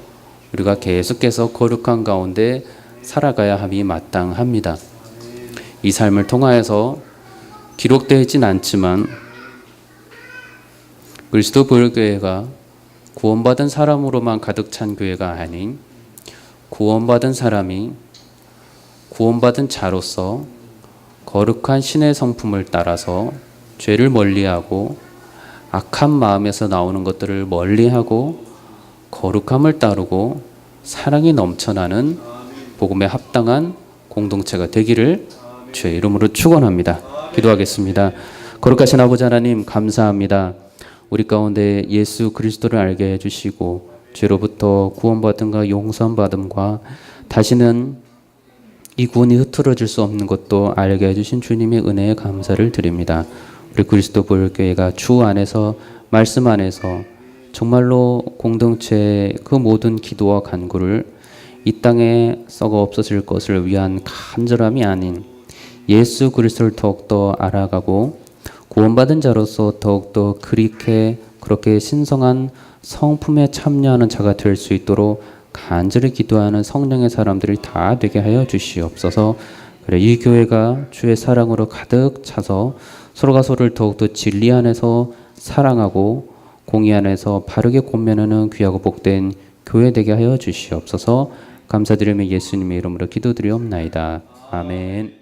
우리가 계속해서 거룩한 가운데 살아가야 함이 마땅합니다. 이 삶을 통하여서 기록되어 있진 않지만 그리스도 보혈교회가 구원받은 사람으로만 가득 찬 교회가 아닌 구원받은 사람이 구원받은 자로서 거룩한 신의 성품을 따라서 죄를 멀리하고 악한 마음에서 나오는 것들을 멀리하고 거룩함을 따르고 사랑이 넘쳐나는 복음에 합당한 공동체가 되기를 주의 이름으로 축원합니다. 기도하겠습니다. 거룩하신 아버지 하나님 감사합니다. 우리 가운데 예수 그리스도를 알게 해주시고 죄로부터 구원받음과 용서받음과 다시는 이 구원이 흐트러질 수 없는 것도 알게 해주신 주님의 은혜에 감사를 드립니다. 우리 그리스도 보혈교회가 주 안에서 말씀 안에서 정말로 공동체의 그 모든 기도와 간구를 이 땅에 썩어 없어질 것을 위한 간절함이 아닌 예수 그리스도를 더욱더 알아가고 구원받은 자로서 더욱더 그렇게 신성한 성품에 참여하는 자가 될 수 있도록 간절히 기도하는 성령의 사람들이 다 되게 하여 주시옵소서. 그래, 이 교회가 주의 사랑으로 가득 차서 서로가 서로를 더욱더 진리 안에서 사랑하고 공의 안에서 바르게 권면하는 귀하고 복된 교회 되게 하여 주시옵소서. 감사드리며 예수님의 이름으로 기도드리옵나이다. 아멘.